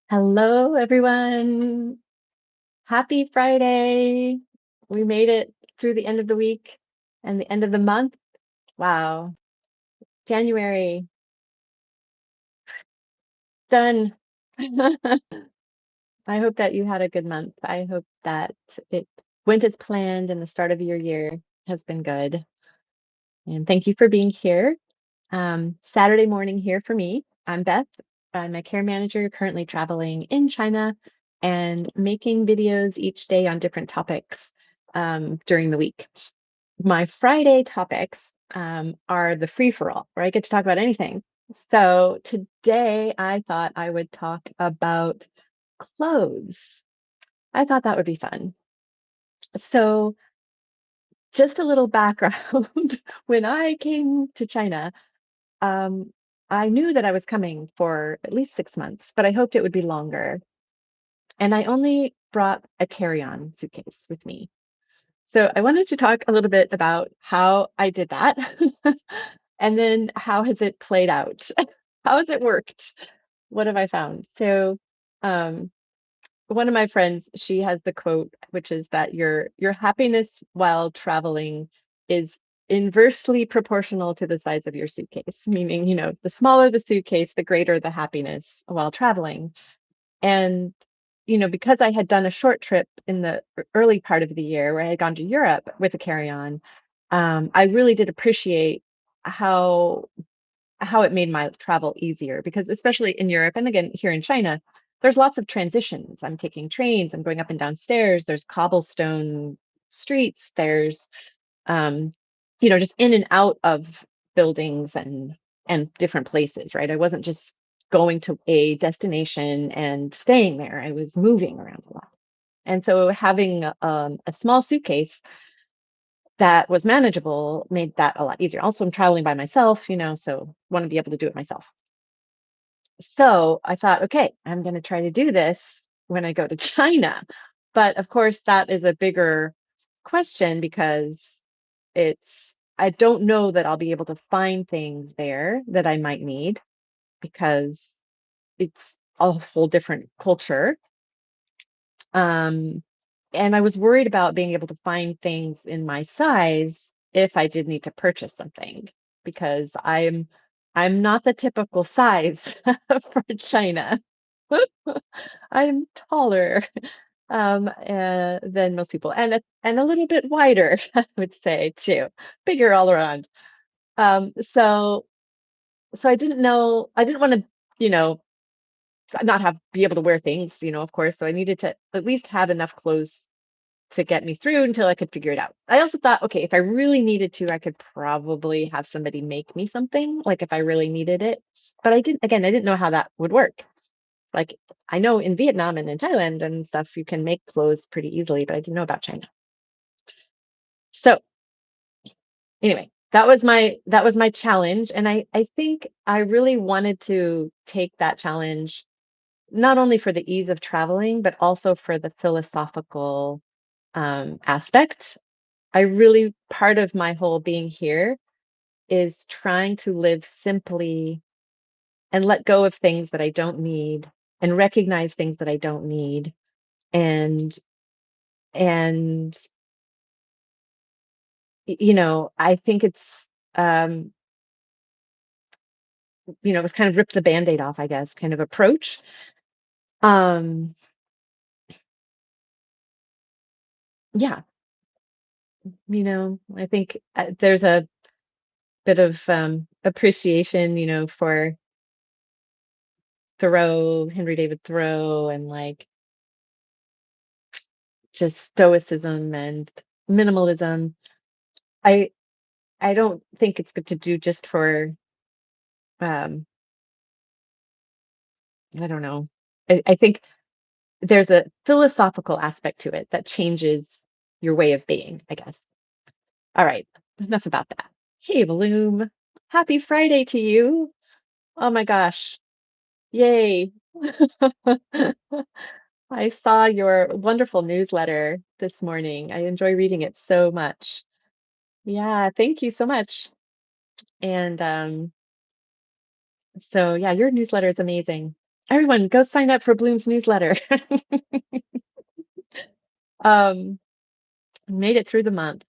Hello, everyone. Happy Friday. We made it through the end of the week and the end of the month. Wow. January, done. I hope that you had a good month. I hope that it went as planned and the start of your year has been good. And thank you for being here. Saturday morning here for me. I'm Beth. I'm a care manager currently traveling in China and making videos each day on different topics during the week. My Friday topics are the free for all, where I get to talk about anything. So today I thought I would talk about clothes. I thought that would be fun. So, just a little background. When I came to China, um, I knew that I was coming for at least 6 months, but I hoped it would be longer. And I only brought a carry-on suitcase with me. So I wanted to talk a little bit about how I did that, and then how has it played out? How has it worked? What have I found? So, um, one of my friends, she has the quote, which is that your happiness while traveling is inversely proportional to the size of your suitcase, meaning, the smaller the suitcase, the greater the happiness while traveling. And, because I had done a short trip in the early part of the year where I had gone to Europe with a carry-on, I really did appreciate how how it made my travel easier because especially in Europe and again here in China, there's lots of transitions. I'm taking trains, I'm going up and down stairs, there's cobblestone streets, there's um, just in and out of buildings and different places, right? I wasn't just going to a destination and staying there. I was moving around a lot. And so having a small suitcase that was manageable made that a lot easier. Also, I'm traveling by myself, so want to be able to do it myself. So I thought, okay, I'm going to try to do this when I go to China. But of course, that is a bigger question because I don't know that I'll be able to find things there that I might need because it's a whole different culture. Um, and I was worried about being able to find things in my size if I did need to purchase something because I'm not the typical size for China. I'm taller than most people and a little bit wider, I would say too, bigger all around. So I didn't want to, you know, not have be able to wear things, of course. So I needed to at least have enough clothes to get me through until I could figure it out. I also thought, okay, if I really needed to, I could probably have somebody make me something, like if I really needed it. But I didn't know how that would work. Like I know in Vietnam and in Thailand and stuff, you can make clothes pretty easily, but I didn't know about China. So anyway, that was my challenge. And I think I really wanted to take that challenge not only for the ease of traveling, but also for the philosophical aspect. I really part of my whole being here is trying to live simply and let go of things that I don't need and recognize things that I don't need and and I think it's it was kind of rip the band-aid off, I guess, kind of approach. Um yeah, I think there's a bit of appreciation, for Thoreau, Henry David Thoreau and like just stoicism and minimalism. I I don't think it's good to do just for um I don't know. I think there's a philosophical aspect to it that changes your way of being, I guess. All right, enough about that. Hey, Bloom. Happy Friday to you. Oh my gosh. Yay. I saw your wonderful newsletter this morning. I enjoy reading it so much. Yeah, thank you so much. And so yeah, your newsletter is amazing. Everyone, go sign up for Bloom's newsletter. Um, made it through the month.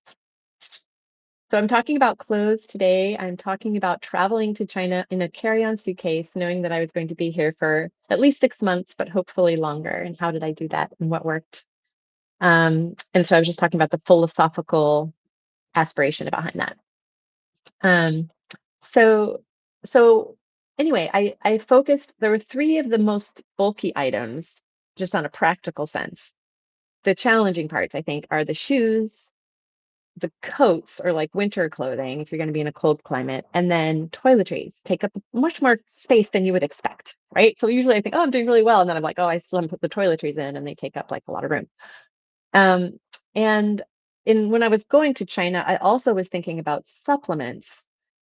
So I'm talking about clothes today. I'm talking about traveling to China in a carry-on suitcase, knowing that I was going to be here for at least 6 months, but hopefully longer. And how did I do that and what worked? And so I was just talking about the philosophical aspiration behind that. Um, so so anyway, I focused. There were three of the most bulky items, just on a practical sense. The challenging parts, I think, are the shoes, the coats or like winter clothing if you're going to be in a cold climate, and then toiletries take up much more space than you would expect, right? So usually I think, oh, I'm doing really well, and then I'm like, oh, I still haven't put the toiletries in, and they take up like a lot of room. Um, and in when I was going to China, I also was thinking about supplements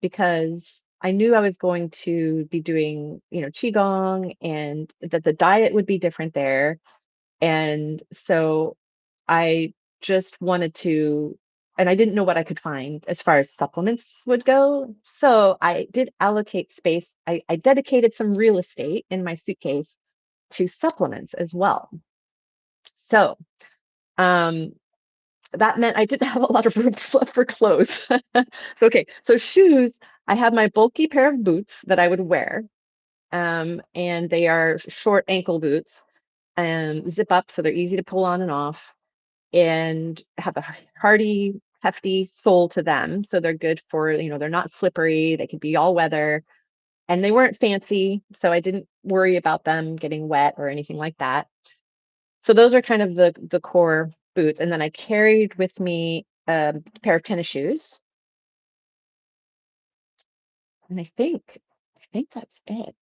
because I knew I was going to be doing, qigong, and that the diet would be different there. And so I just wanted to, and I didn't know what I could find as far as supplements would go. So I did allocate space. I dedicated some real estate in my suitcase to supplements as well. So um, that meant I didn't have a lot of room left for clothes. So, okay, so shoes, I have my bulky pair of boots that I would wear. And they are short ankle boots and zip up, so they're easy to pull on and off, and have a hardy, hefty sole to them. So they're good for, they're not slippery. They could be all weather, and they weren't fancy. So I didn't worry about them getting wet or anything like that. So those are kind of the core boots. And then I carried with me a pair of tennis shoes. And I think that's it.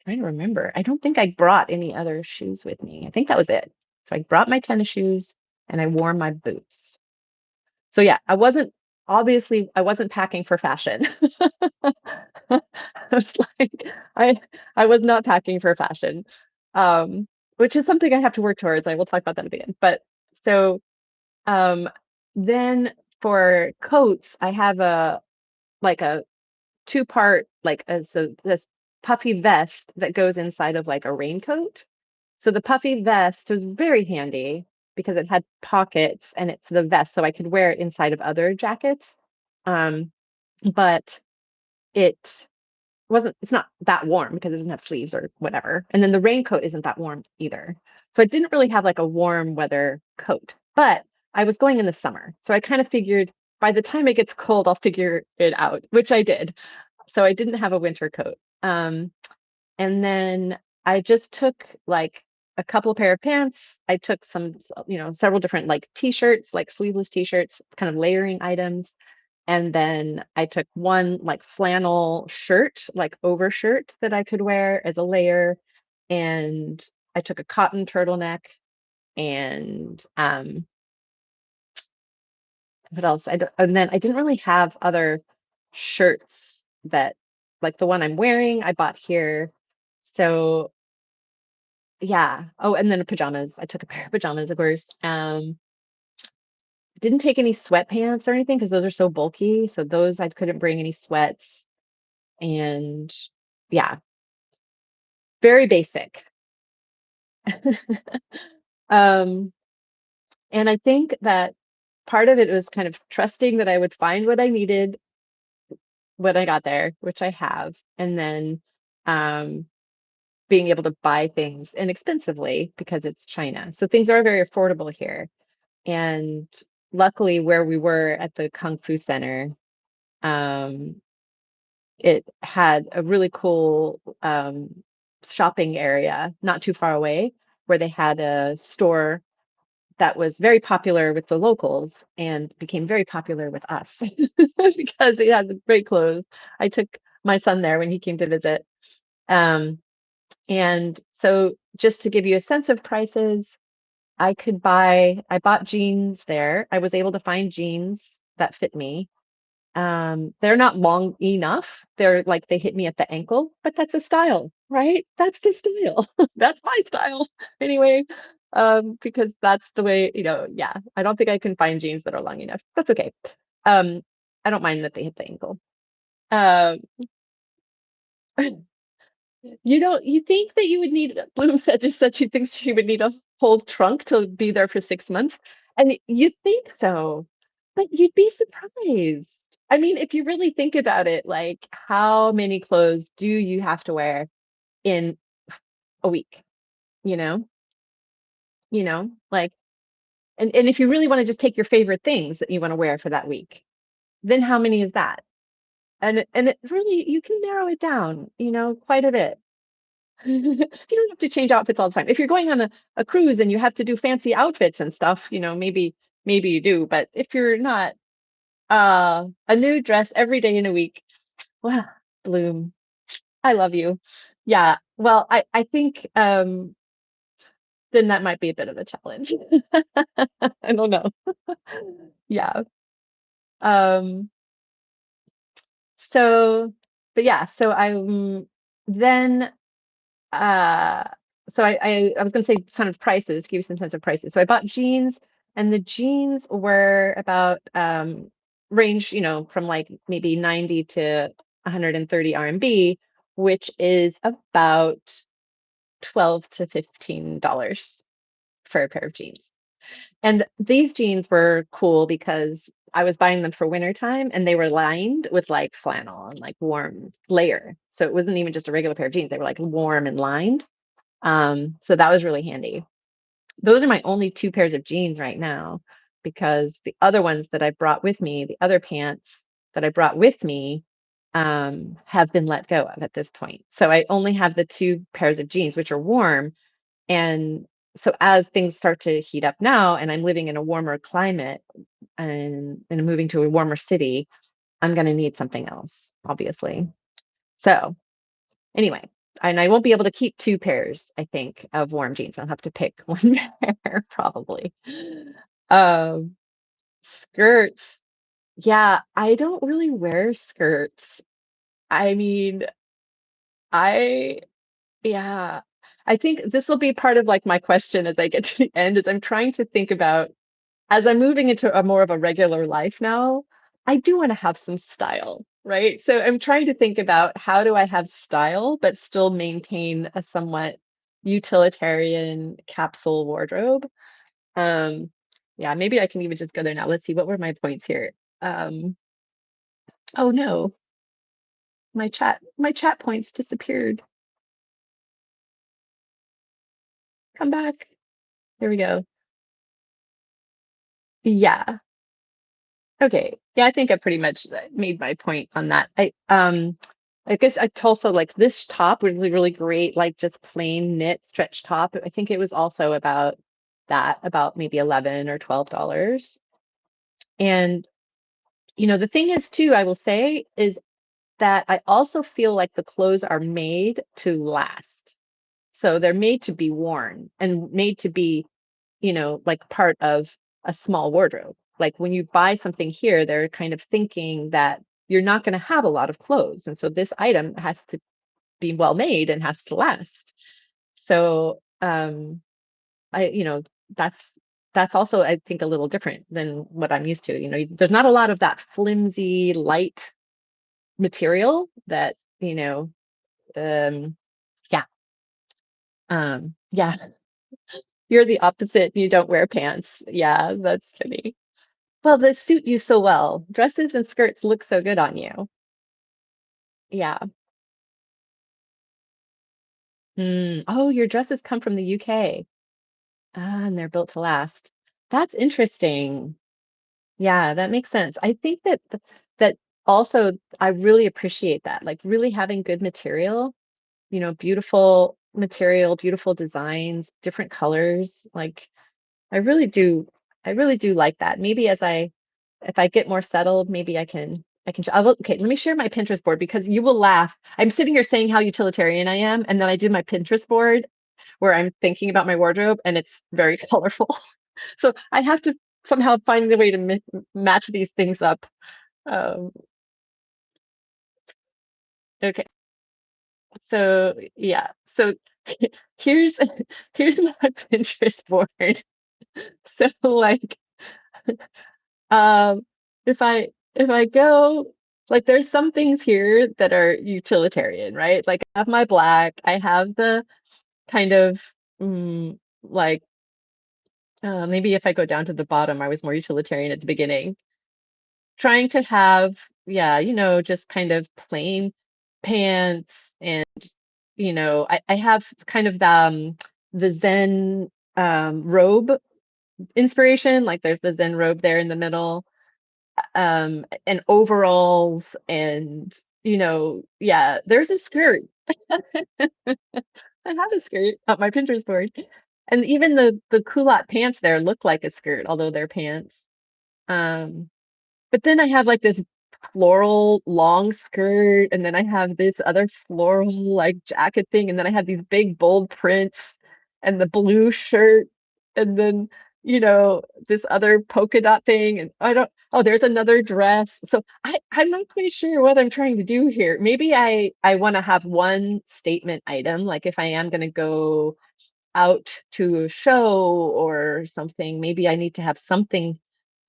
Trying to remember. I don't think I brought any other shoes with me. I think that was it. So I brought my tennis shoes and I wore my boots. So yeah, I wasn't packing for fashion. It's like I was not packing for fashion. Um, which is something I have to work towards. I will talk about that at the end. But so um then for coats, I have a two-part, like so this puffy vest that goes inside of like a raincoat. So the puffy vest was very handy because it had pockets and it's the vest, so I could wear it inside of other jackets. Um, but it it's not that warm because it doesn't have sleeves or whatever. And then the raincoat isn't that warm either. So I didn't really have like a warm weather coat, but I was going in the summer. So I kind of figured by the time it gets cold, I'll figure it out, which I did. So I didn't have a winter coat. And then I just took like a couple pair of pants. I took several different like t-shirts, like sleeveless t-shirts, kind of layering items. And then I took one like flannel shirt, like overshirt that I could wear as a layer. And I took a cotton turtleneck, and what else? And then I didn't really have other shirts that, like the one I'm wearing, I bought here. So yeah. Oh, and then pajamas. I took a pair of pajamas, of course. Didn't take any sweatpants or anything because those are so bulky. So those I couldn't bring any sweats. And yeah, very basic. Um, and I think that part of it was kind of trusting that I would find what I needed when I got there, which I have, and then um, being able to buy things inexpensively because it's China. So things are very affordable here. And luckily, where we were at the Kung Fu Center, um, it had a really cool shopping area not too far away where they had a store that was very popular with the locals and became very popular with us because it had great clothes. I took my son there when he came to visit. Um, and so, just to give you a sense of prices, I bought jeans there. I was able to find jeans that fit me. They're not long enough. They're like they hit me at the ankle, but that's a style, right? That's the style. That's my style anyway. Because that's the way, yeah. I don't think I can find jeans that are long enough. That's okay. Um, I don't mind that they hit the ankle. Um, You think that you would need Bloom said she thinks she would need a whole trunk to be there for 6 months, and you think so, but you'd be surprised. I mean, if you really think about it, like, how many clothes do you have to wear in a week, you know? Like, and if you really wanna just take your favorite things that you wanna wear for that week, then how many is that? And it really you can narrow it down, quite a bit. You don't have to change outfits all the time. If you're going on a cruise and you have to do fancy outfits and stuff, maybe you do. But if you're not, a new dress every day in a week, well, Bloom, I love you. Yeah. Well, I think then that might be a bit of a challenge. I don't know. Yeah. Um, so but yeah, so then Uh, so I was gonna say kind of prices, give you some sense of prices. So I bought jeans, and the jeans were about, range, from, like, maybe 90 to 130 RMB, which is about 12 to $15 for a pair of jeans. And these jeans were cool because I was buying them for winter time, and they were lined with, like, flannel and, like, warm layer. So it wasn't even just a regular pair of jeans, they were, like, warm and lined. So that was really handy. Those are my only 2 pairs of jeans right now because the other ones that I brought with me, the other pants that I brought with me, have been let go of at this point. So I only have the 2 pairs of jeans, which are warm, and so as things start to heat up now and I'm living in a warmer climate and I'm moving to a warmer city, I'm gonna need something else, obviously. So anyway, and I won't be able to keep 2 pairs, I think, of warm jeans. I'll have to pick 1 pair probably. Um, skirts. Yeah, I don't really wear skirts. I mean, I yeah. I think this will be part of, like, my question as I get to the end, is I'm trying to think about as I'm moving into a more of a regular life now, I do wanna have some style, right? So I'm trying to think about how do I have style, but still maintain a somewhat utilitarian capsule wardrobe? Um, yeah, maybe I can even just go there now. Let's see, what were my points here? Um, oh no, my chat points disappeared. Come back. There we go. Yeah. Okay. Yeah, I think I pretty much made my point on that. I guess I also like this top was really, really great, like just plain knit stretch top. I think it was also about that, about maybe 11 or $12. And the thing is too, I will say, is that I also feel like the clothes are made to last. So they're made to be worn and made to be like part of a small wardrobe. Like when you buy something here, they're kind of thinking that you're not going to have a lot of clothes. And so this item has to be well made and has to last. So I, that's also, I think, a little different than what I'm used to. There's not a lot of that flimsy, light material that, um, yeah, yeah, you're the opposite. You don't wear pants. Yeah, that's funny. Well, they suit you so well. Dresses and skirts look so good on you. Yeah. Oh, your dresses come from the UK. And they're built to last. That's interesting. Yeah, that makes sense. I think that also I really appreciate that. Like really having good material, beautiful material, beautiful designs, different colors. Like I really do I really do like that. Maybe if I get more settled, maybe okay, let me share my Pinterest board because you will laugh. I'm sitting here saying how utilitarian I am, and then I did my Pinterest board where I'm thinking about my wardrobe and it's very colorful. So I have to somehow find a way to match these things up. Um, okay. So yeah. So here's here's my Pinterest board. So like um if I go Like there's some things here that are utilitarian, right? Like I have my black, I have the kind of like maybe if I go down to the bottom, I was more utilitarian at the beginning. Trying to have, yeah, just kind of plain pants and I have kind of the Zen robe inspiration. Like there's the Zen robe there in the middle, and overalls and yeah, there's a skirt. I have a skirt on my Pinterest board. And even the culotte pants there look like a skirt, although they're pants. Um, but then I have like this floral long skirt, and then I have this other floral like jacket thing, and then I have these big bold prints and the blue shirt, and then this other polka dot thing, and I don't oh, there's another dress. So I'm not quite sure what I'm trying to do here. Maybe I want to have one statement item, like if I am going to go out to a show or something, maybe I need to have something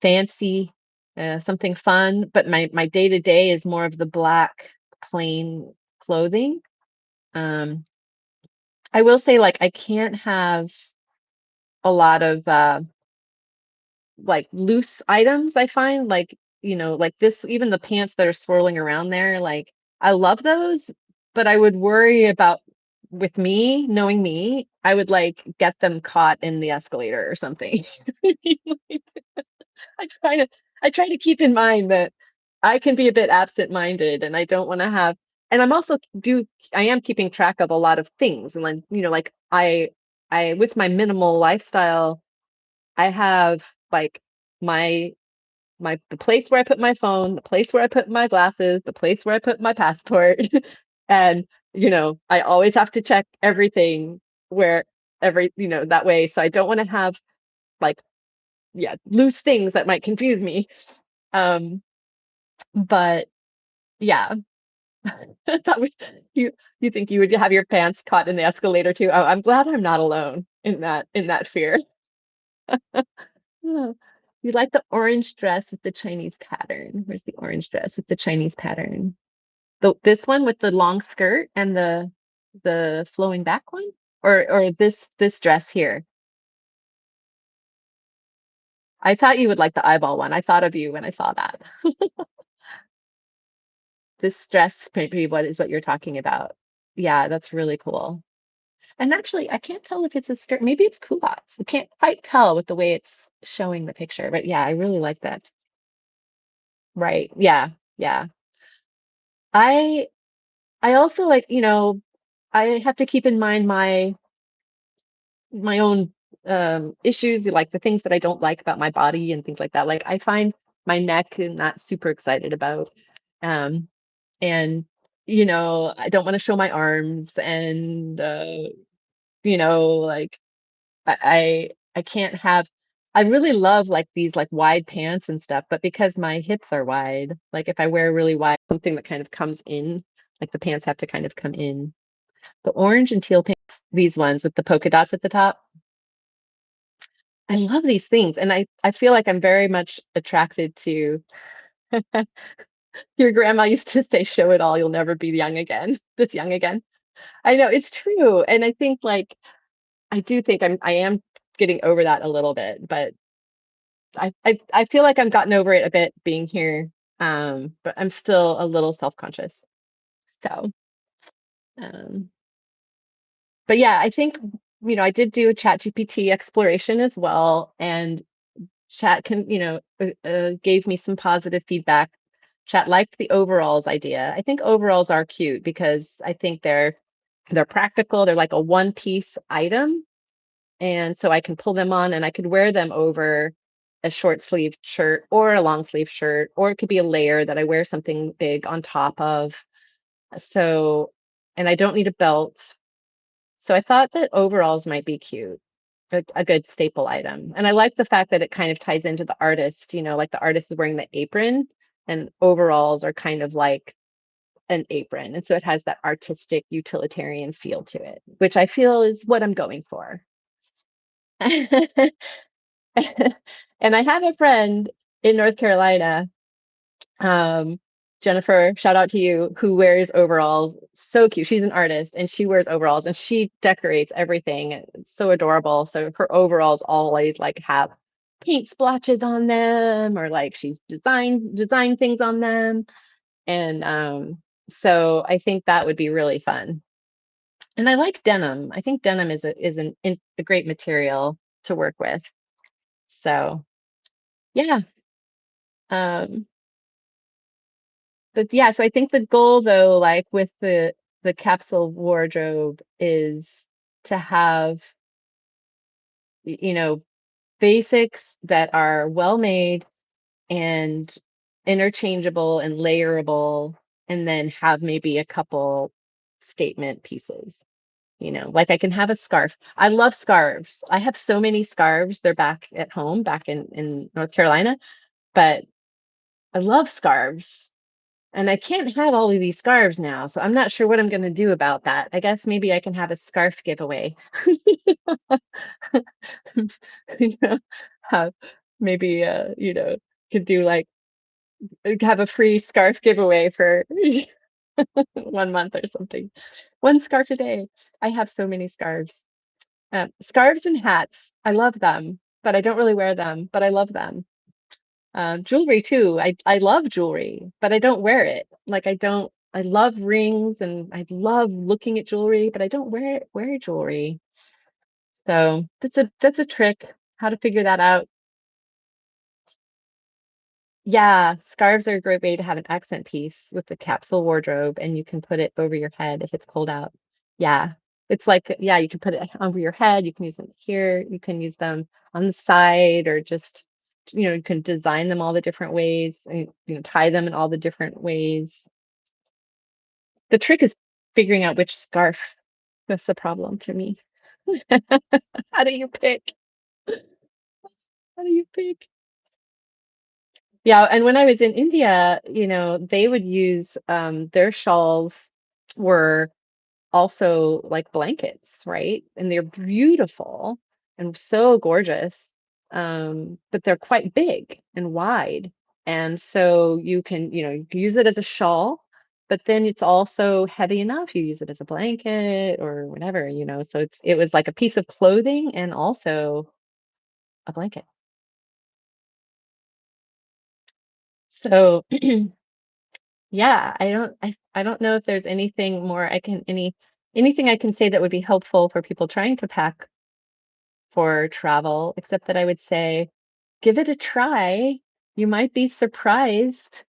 fancy, something fun, but my day-to-day is more of the black plain clothing. Um, I will say, like, I can't have a lot of, like, loose items, I find, like, like this even the pants that are swirling around there, like, I love those, but I would worry about with me, knowing me, I would, like, get them caught in the escalator or something. I try to I try to keep in mind that I can be a bit absent-minded, and I don't wanna have and I'm also do I am keeping track of a lot of things, and then, like, I with my minimal lifestyle, I have, like, my the place where I put my phone, the place where I put my glasses, the place where I put my passport, and, I always have to check everything where that way, so I don't wanna have, like, yeah, loose things that might confuse me. Um, but yeah, that would you you think you would have your pants caught in the escalator too? Oh, I'm glad I'm not alone in that fear. Yeah. You like the orange dress with the Chinese pattern. Where's the orange dress with the Chinese pattern? This one with the long skirt and the flowing back one? Or this dress here? I thought you would like the eyeball one. I thought of you when I saw that. This dress maybe what is what you're talking about. Yeah, that's really cool. And actually, I can't tell if it's a skirt. Maybe it's culottes. I can't quite tell with the way it's showing the picture. But yeah, I really like that. Right. Yeah. Yeah. I I also like, I have to keep in mind my own issues, like the things that I don't like about my body and things like that. Like I find my neck not super excited about. Um and I don't want to show my arms and like I can't have I really love like these like wide pants and stuff, but because my hips are wide, like if I wear really wide something that kind of comes in, like the pants have to kind of come in. The orange and teal pants, these ones with the polka dots at the top. I love these things and I feel like I'm very much attracted to your grandma used to say show it all, you'll never be young again. This young again. I know it's true and I think like I do think I am getting over that a little bit, but I feel like I've gotten over it a bit being here, but I'm still a little self-conscious. So, um, but yeah, I think, I did do a ChatGPT exploration as well, and Chat can, gave me some positive feedback. Chat liked the overalls idea. I think overalls are cute because I think they're practical. They're like a one-piece item, and so I can pull them on and I could wear them over a short sleeved shirt or a long sleeve shirt, or it could be a layer that I wear something big on top of. So, and I don't need a belt. So I thought that overalls might be cute, a good staple item. And I like the fact that it kind of ties into the artist, like the artist is wearing the apron and overalls are kind of like an apron. And so it has that artistic utilitarian feel to it, which I feel is what I'm going for. And I have a friend in North Carolina. Jennifer, shout out to you, who wears overalls. So cute. She's an artist and she wears overalls and she decorates everything. It's so adorable. So her overalls always like have paint splotches on them or like she's designed things on them. And so I think that would be really fun. And I like denim. I think denim a great material to work with. So yeah. Um, but yeah, so I think the goal though, like with the capsule wardrobe is to have, you know, basics that are well made and interchangeable and layerable, and then have maybe a couple statement pieces. Like I can have a scarf. I love scarves. I have so many scarves. They're back at home, back in North Carolina, but I love scarves. And I can't have all of these scarves now, so I'm not sure what I'm going to do about that. I guess maybe I can have a scarf giveaway. you know, have maybe could do like have a free scarf giveaway for 1 month or something. One scarf a day. I have so many scarves. Scarves and hats. I love them, but I don't really wear them, but I love them. Jewelry too. I love jewelry, but I don't wear it. Like I don't. I love rings and I love looking at jewelry, but I don't wear jewelry. So that's a trick. How to figure that out. Yeah, scarves are a great way to have an accent piece with the capsule wardrobe, and you can put it over your head if it's cold out. Yeah, it's like, yeah, you can put it over your head. You can use them here. You can use them on the side, or just, you can design them all the different ways, and tie them in all the different ways. The trick is figuring out which scarf. That's the problem to me. How do you pick? How do you pick? Yeah, and when I was in India, they would use their shawls were also like blankets, right? And they're beautiful and so gorgeous. But they're quite big and wide. And so you can use it as a shawl, but then it's also heavy enough. You use it as a blanket or whatever. So it was like a piece of clothing and also a blanket. So yeah, I don't know if there's anything more anything I can say that would be helpful for people trying to pack for travel, except that I would say give it a try. You might be surprised.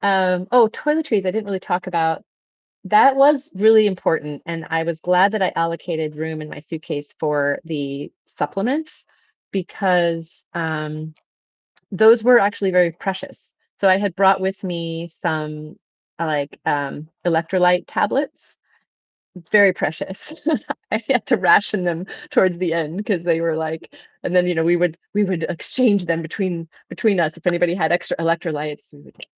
Oh, toiletries, I didn't really talk about. That was really important, and I was glad that I allocated room in my suitcase for the supplements because those were actually very precious. So I had brought with me some like electrolyte tablets, very precious. I had to ration them towards the end because they were like, and then we would exchange them between us. If anybody had extra electrolytes,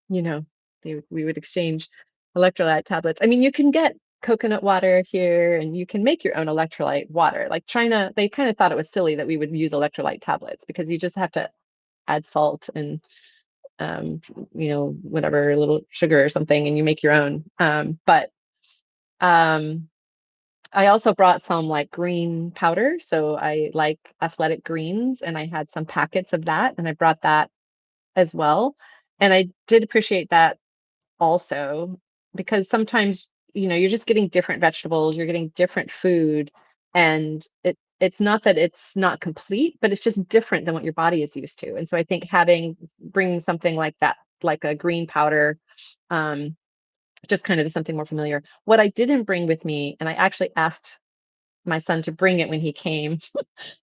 you know, we would exchange electrolyte tablets. I mean, you can get coconut water here and you can make your own electrolyte water. Like China, they kind of thought it was silly that we would use electrolyte tablets because you just have to add salt and um, whatever, a little sugar or something, and you make your own. But um, I also brought some like green powder. So I like athletic greens, and I had some packets of that, and I brought that as well. And I did appreciate that also because sometimes, you're just getting different vegetables, you're getting different food, and it's not that it's not complete, but it's just different than what your body is used to. And so I think bringing something like that, like a green powder, um, just kind of is something more familiar. What I didn't bring with me, and I actually asked my son to bring it when he came,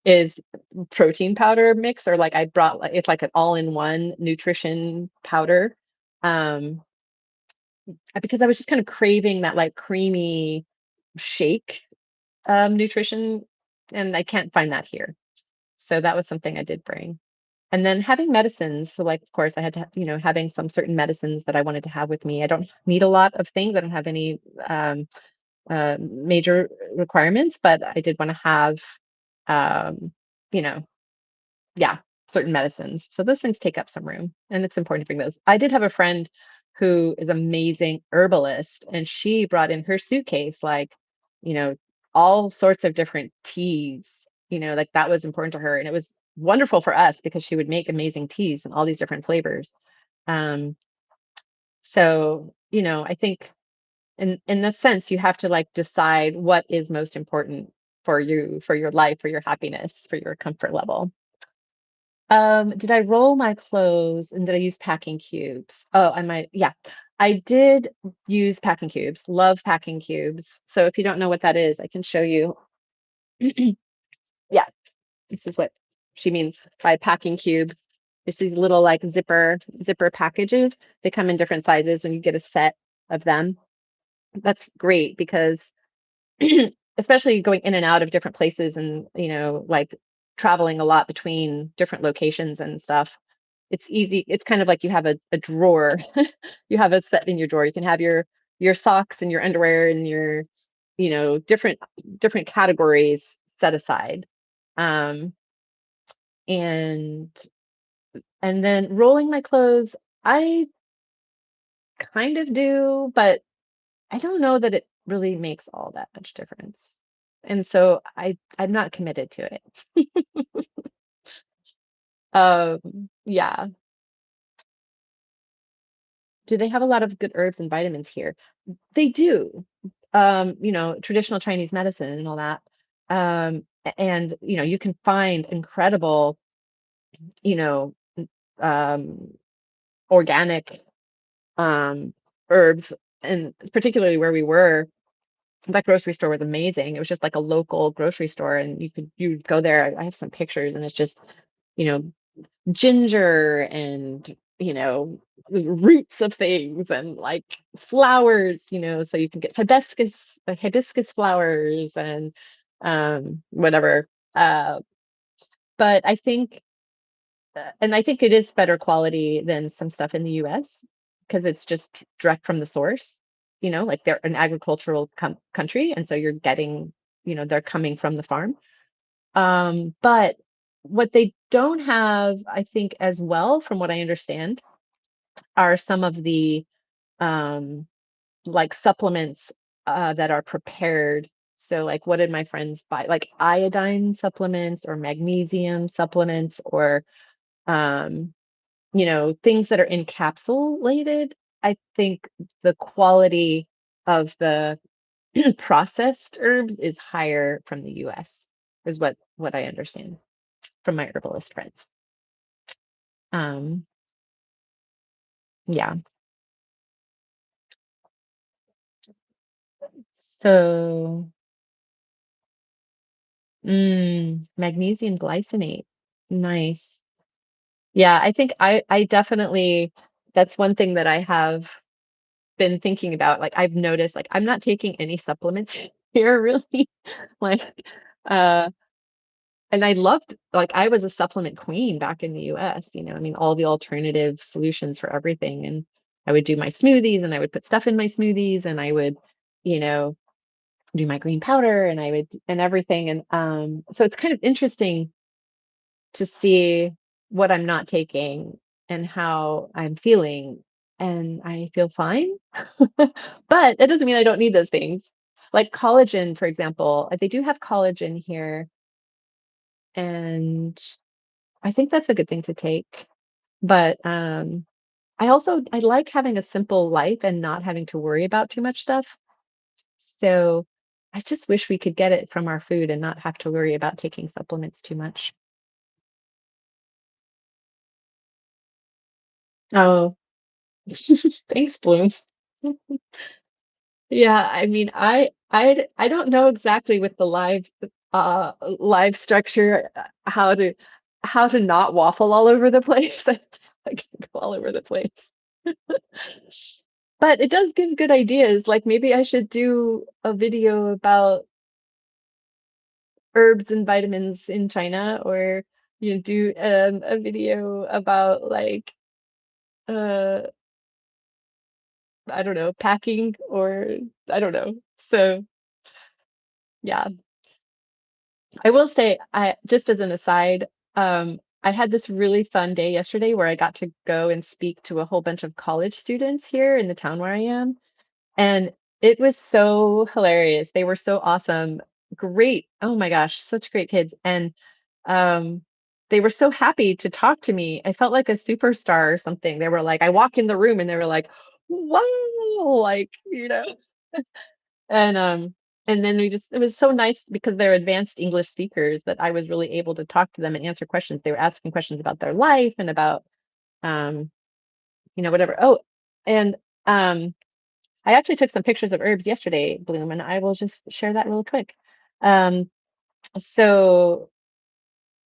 is protein powder mix, or like I brought it's like an all-in-one nutrition powder. Um, because I was just kind of craving that like creamy shake nutrition, and I can't find that here. So that was something I did bring. And then having medicines. So like, of course, I had to, having some certain medicines that I wanted to have with me. I don't need a lot of things. I don't have any major requirements, but I did want to have, um, you know, yeah, certain medicines. So those things take up some room, and it's important to bring those. I did have a friend who is amazing herbalist, and she brought in her suitcase, like, you know, all sorts of different teas, like that was important to her. And it was wonderful for us because she would make amazing teas and all these different flavors. Um, so, I think in the sense you have to like decide what is most important for you, for your life, for your happiness, for your comfort level. Did I roll my clothes and did I use packing cubes? Oh, I might, yeah. I did use packing cubes. Love packing cubes. So if you don't know what that is, I can show you. Yeah, this is what she means by packing cube. It's these little like zipper packages. They come in different sizes and you get a set of them. That's great because especially going in and out of different places and, like traveling a lot between different locations and stuff. It's easy. It's kind of like you have a drawer. You have a set in your drawer. You can have your socks and your underwear and your, different categories set aside. Um, and and then rolling my clothes, I kind of do, but I don't know that it really makes all that much difference. And so I'm not committed to it. Yeah. Do they have a lot of good herbs and vitamins here? They do. Traditional Chinese medicine and all that. And you can find incredible, you know, um, organic herbs, and particularly where we were, that grocery store was amazing. It was just like a local grocery store, and you'd go there. I have some pictures, and it's just, you know, ginger and, the roots of things and like flowers, so you can get hibiscus flowers and whatever. Uh, but I think it is better quality than some stuff in the US because it's just direct from the source, like they're an agricultural country. And so you're getting, they're coming from the farm. But what they don't have, I think, as well, from what I understand, are some of the um, like supplements that are prepared. So, like, what did my friends buy? Like iodine supplements or magnesium supplements or things that are encapsulated. I think the quality of the processed herbs is higher from the US, is what I understand from my herbalist friends. Um, yeah. So, magnesium glycinate. Nice. Yeah, I think I definitely, that's one thing that I have been thinking about. Like I've noticed like I'm not taking any supplements here really. Like uh and I loved, like I was a supplement queen back in the US, I mean all the alternative solutions for everything. And I would do my smoothies and I would put stuff in my smoothies and I would, you know, do my green powder and I would and everything. And so it's kind of interesting to see what I'm not taking and how I'm feeling. And I feel fine. But that doesn't mean I don't need those things. Like collagen, for example, they do have collagen here. And I think that's a good thing to take. But I like having a simple life and not having to worry about too much stuff. So I just wish we could get it from our food and not have to worry about taking supplements too much. Oh, thanks, Bloom. Yeah, I mean, I don't know exactly with the live structure how to not waffle all over the place. I can go all over the place. But it does give good ideas. Like maybe I should do a video about herbs and vitamins in China, or do a video about like uh I don't know, packing, or I don't know. So yeah. I will say, I just as an aside, I had this really fun day yesterday where I got to go and speak to a whole bunch of college students here in the town where I am, and it was so hilarious. They were so awesome. Great. Oh my gosh, such great kids. And um they were so happy to talk to me. I felt like a superstar or something. They were like, I walk in the room and they were like, wow, like, and then we just it was so nice because they're advanced English speakers that I was really able to talk to them and answer questions. They were asking questions about their life and about um, whatever. Oh, and I actually took some pictures of herbs yesterday, Bloom, and I will just share that real quick. Um, so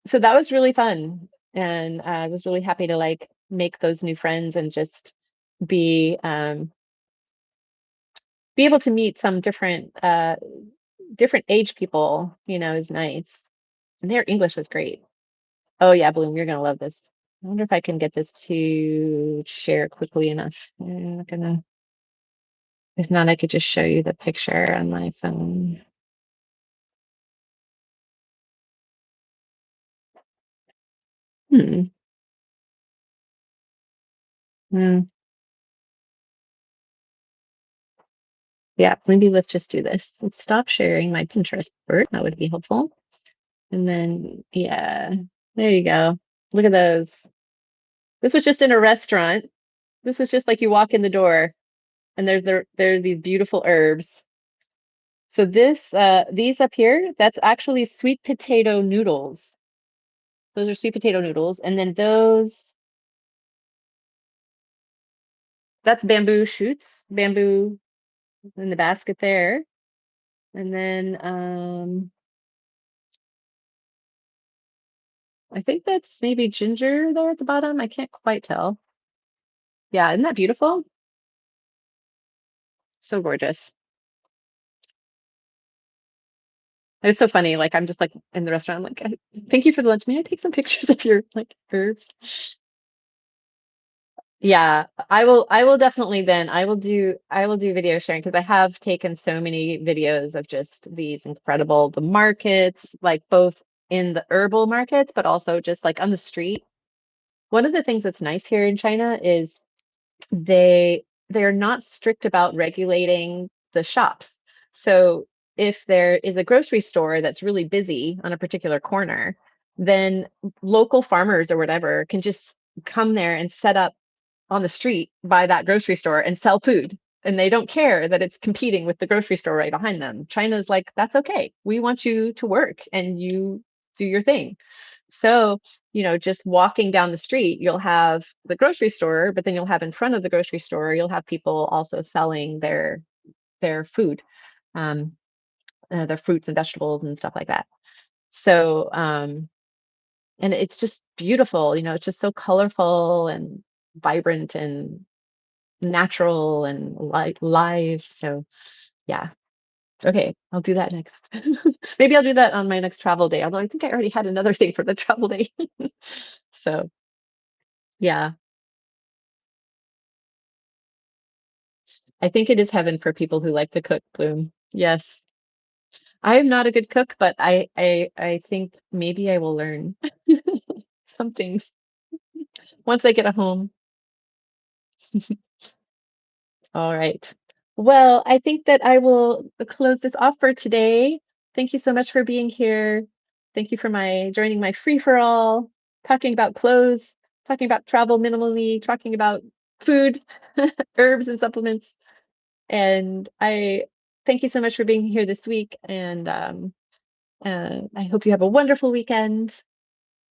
so that was really fun, and I was really happy to like make those new friends and just be be able to meet some different age people, is nice. And their English was great. Oh yeah, Bloom, you're gonna love this. I wonder if I can get this to share quickly enough. I'm not gonna. If not, I could just show you the picture on my phone. Hmm. hmm. Yeah, maybe let's just do this. Let's stop sharing my Pinterest board. That would be helpful. And then, yeah, there you go. Look at those. This was just in a restaurant. This was just like you walk in the door and there's these beautiful herbs. So these up here, that's actually sweet potato noodles. Those are sweet potato noodles. And then that's bamboo shoots, bamboo in the basket there. And then I think that's maybe ginger there at the bottom. I can't quite tell. Yeah, isn't that beautiful? So gorgeous. It was so funny. Like I'm just like in the restaurant, I'm like, thank you for the lunch. May I take some pictures of your like herbs? Yeah, I will definitely then I will do video sharing because I have taken so many videos of just these incredible the markets, like both in the herbal markets, but also just like on the street. One of the things that's nice here in China is they're not strict about regulating the shops. So if there is a grocery store that's really busy on a particular corner, then local farmers or whatever can just come there and set up on the street by that grocery store and sell food. And they don't care that it's competing with the grocery store right behind them. China's like, that's okay. We want you to work and you do your thing. So, just walking down the street, you'll have the grocery store, but then you'll have in front of the grocery store, you'll have people also selling their food, um, their fruits and vegetables and stuff like that. So, and it's just beautiful, it's just so colorful and vibrant and natural and like live. So yeah. Okay, I'll do that next. Maybe I'll do that on my next travel day, although I think I already had another thing for the travel day. So yeah, I think it is heaven for people who like to cook, Bloom. Yes. I am not a good cook, but I think maybe I will learn some things once I get a home. All right. Well, I think that I will close this off for today. Thank you so much for being here. Thank you for my joining my free for all, talking about clothes, talking about travel minimally, talking about food, herbs and supplements. And I thank you so much for being here this week. And I hope you have a wonderful weekend.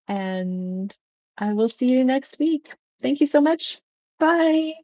And I will see you next week. Thank you so much. Bye.